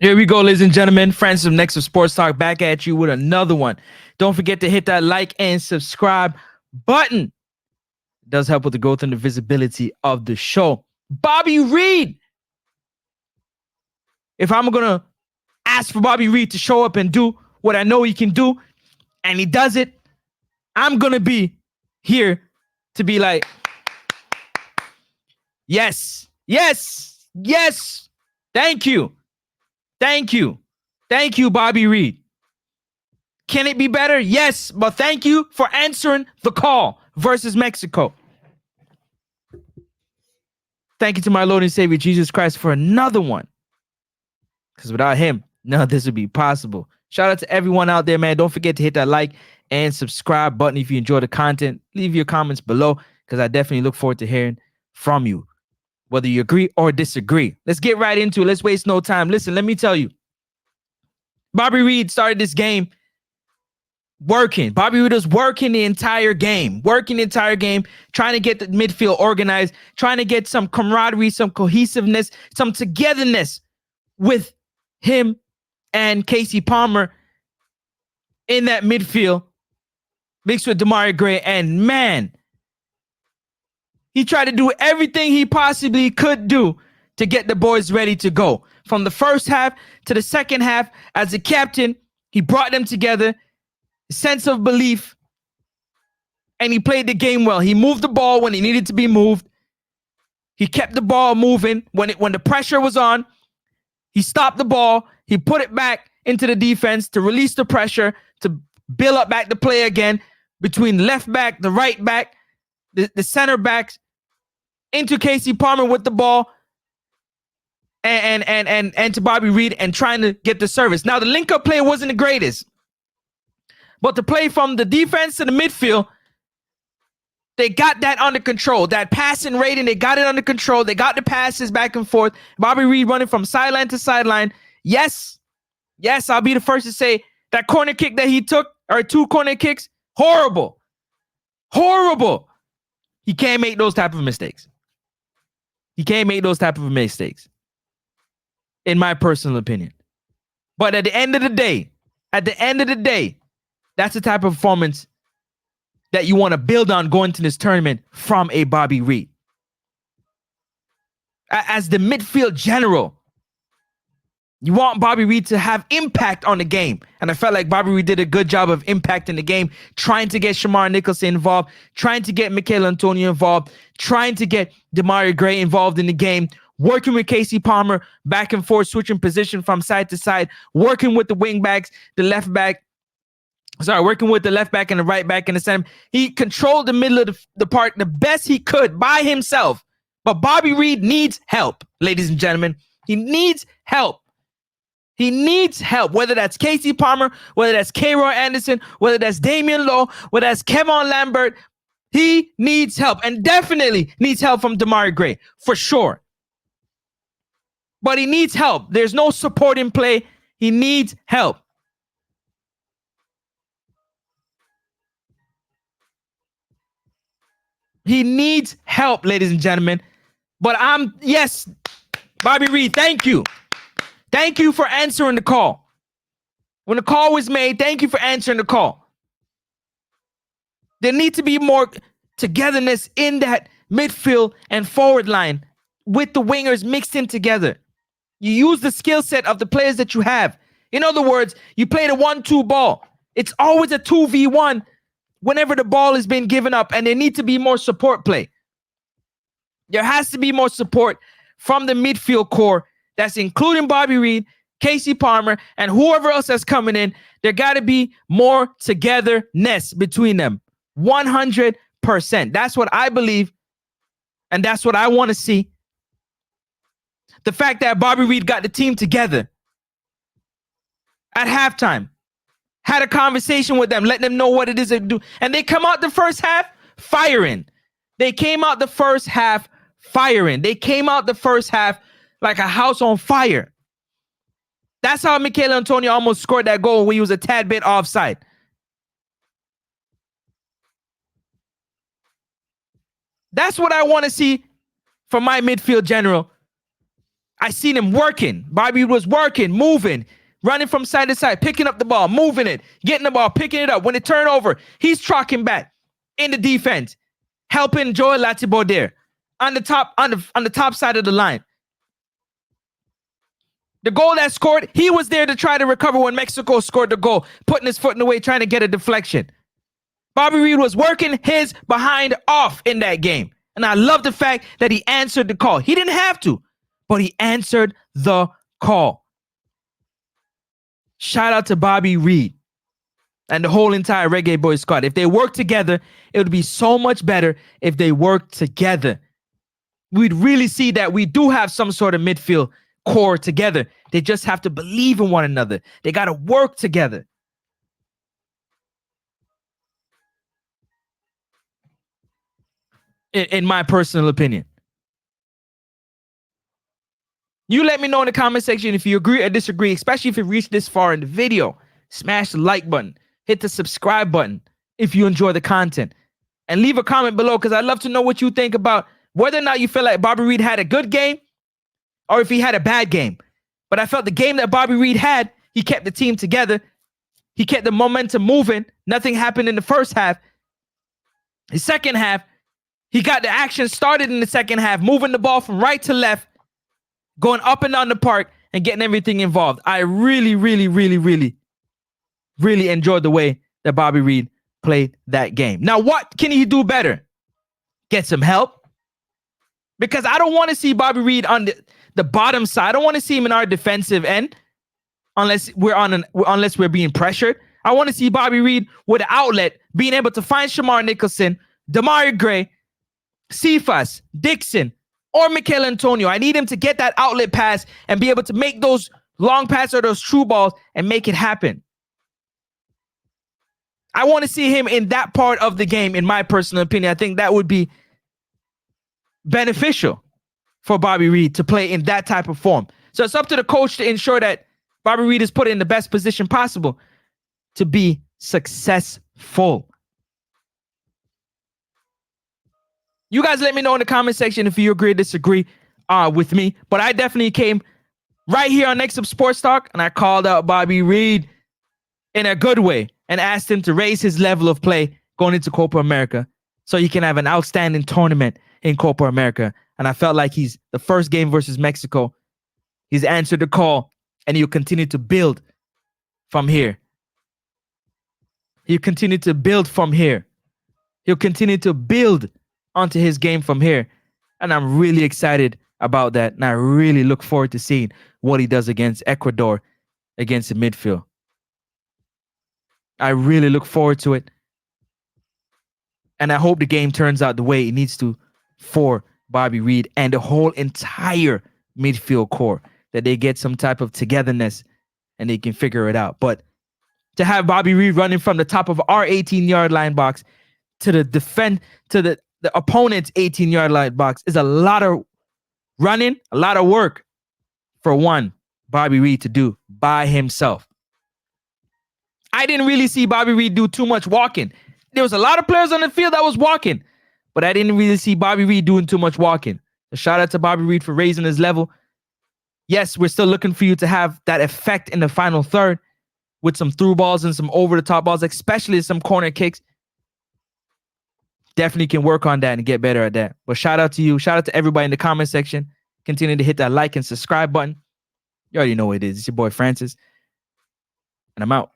Here we go, ladies and gentlemen. Friends of Next Sports Talk back at you with another one. Don't forget to hit that like and subscribe button. It does help with the growth and the visibility of the show. Bobby Reid. If I'm going to ask for Bobby Reid to show up and do what I know he can do, and he does it, I'm going to be here to be like, yes, yes, yes. Thank you. Thank you. Thank you, Bobby Reid. Can it be better? Yes, but thank you for answering the call versus Mexico. Thank you to my Lord and Savior, Jesus Christ, for another one. Because without him, none of this would be possible. Shout out to everyone out there, man. Don't forget to hit that like and subscribe button if you enjoy the content. Leave your comments below because I definitely look forward to hearing from you, whether you agree or disagree. Let's get right into it. Let's waste no time. Listen, let me tell you. Bobby Reid started this game working. Bobby Reid was working the entire game, trying to get the midfield organized, trying to get some camaraderie, some cohesiveness, some togetherness with him and Casey Palmer in that midfield, mixed with Demarai Gray. And man, he tried to do everything he possibly could do to get the boys ready to go. From the first half to the second half, as a captain, he brought them together, sense of belief, and he played the game well. He moved the ball when it needed to be moved. He kept the ball moving when the pressure was on. He stopped the ball. He put it back into the defense to release the pressure, to build up back the play again between the left back, the right back, the center backs, into Casey Palmer with the ball, and to Bobby Reid, and trying to get the service. Now, the link-up play wasn't the greatest, but the play from the defense to the midfield, they got that under control. That passing rating, they got it under control. They got the passes back and forth. Bobby Reid running from sideline to sideline. Yes, I'll be the first to say that corner kick that he took, or 2 corner kicks, horrible. Horrible. He can't make those type of mistakes. In my personal opinion. But at the end of the day, that's the type of performance that you want to build on going to this tournament from a Bobby Reid. As the midfield general, you want Bobby Reid to have impact on the game. And I felt like Bobby Reid did a good job of impacting the game, trying to get Shamar Nicholson involved, trying to get Michail Antonio involved, trying to get Demarai Gray involved in the game, working with Casey Palmer back and forth, switching position from side to side, working with the wing backs, working with the left back and the right back and the center. He controlled the middle of the park the best he could by himself. But Bobby Reid needs help, ladies and gentlemen. He needs help. Whether that's Casey Palmer, whether that's K-Roy Anderson, whether that's Damian Lowe, whether that's Kevon Lambert. He needs help, and definitely needs help from Demarai Gray, for sure. But he needs help. There's no support in play. He needs help. He needs help, ladies and gentlemen. But yes, Bobby Reid, thank you. Thank you for answering the call. When the call was made, thank you for answering the call. There needs to be more togetherness in that midfield and forward line with the wingers mixed in together. You use the skill set of the players that you have. In other words, you play the 1-2 ball. It's always a 2v1 whenever the ball is being given up, and there needs to be more support play. There has to be more support from the midfield core. That's including Bobby Reid, Casey Palmer, and whoever else that's coming in. There got to be more togetherness between them. 100%. That's what I believe, and that's what I want to see. The fact that Bobby Reid got the team together at halftime, had a conversation with them, let them know what it is they do, and they come out the first half firing. They came out the first half like a house on fire. That's how Michail Antonio almost scored that goal when he was a tad bit offside. That's what I want to see from my midfield general. I seen him working. Bobby was working, moving, running from side to side, picking up the ball, moving it, getting the ball, picking it up. When it turned over, he's tracking back in the defense, helping Joel Latibo there on the top side of the line. The goal that scored, he was there to try to recover when Mexico scored the goal, putting his foot in the way, trying to get a deflection. Bobby Reid was working his behind off in that game. And I love the fact that he answered the call. He didn't have to, but he answered the call. Shout out to Bobby Reid and the whole entire Reggae Boys squad. If they work together, it would be so much better if they work together. We'd really see that we do have some sort of midfield core together. They just have to believe in one another. They got to work together. In my personal opinion. You let me know in the comment section if you agree or disagree, especially if you reached this far in the video. Smash the like button, hit the subscribe button if you enjoy the content, and leave a comment below because I'd love to know what you think about whether or not you feel like Bobby Reid had a good game or if he had a bad game. But I felt the game that Bobby Reid had, he kept the team together. He kept the momentum moving. Nothing happened in the first half. The second half, he got the action started in the second half, moving the ball from right to left, going up and down the park and getting everything involved. I really enjoyed the way that Bobby Reid played that game. Now, what can he do better? Get some help? Because I don't want to see Bobby Reid on the bottom side. I don't want to see him in our defensive end unless we're being pressured. I want to see Bobby Reid with an outlet, being able to find Shamar Nicholson, Demarai Gray, Cephas, Dixon, or Mikel Antonio. I need him to get that outlet pass and be able to make those long passes or those true balls and make it happen. I want to see him in that part of the game, in my personal opinion. I think that would be beneficial for Bobby Reid to play in that type of form. So it's up to the coach to ensure that Bobby Reid is put in the best position possible to be successful. You guys let me know in the comment section if you agree or disagree with me. But I definitely came right here on Next Up Sports Talk and I called out Bobby Reid in a good way and asked him to raise his level of play going into Copa America so he can have an outstanding tournament in Copa America. And I felt like he's the first game versus Mexico. He's answered the call and he'll continue to build from here. He'll continue to build from here. He'll continue to build onto his game from here. And I'm really excited about that. And I really look forward to seeing what he does against Ecuador, against the midfield. I really look forward to it. And I hope the game turns out the way it needs to for Bobby Reid and the whole entire midfield core, that they get some type of togetherness and they can figure it out. But to have Bobby Reid running from the top of our 18-yard line box to the opponent's 18-yard line box is a lot of running, a lot of work for one Bobby Reid to do by himself. I didn't really see Bobby Reid do too much walking. There was a lot of players on the field that was walking, but I didn't really see Bobby Reid doing too much walking. A shout out to Bobby Reid for raising his level. Yes, we're still looking for you to have that effect in the final third with some through balls and some over-the-top balls, especially some corner kicks. Definitely can work on that and get better at that. But shout out to you. Shout out to everybody in the comment section. Continue to hit that like and subscribe button. You already know what it is. It's your boy Francis. And I'm out.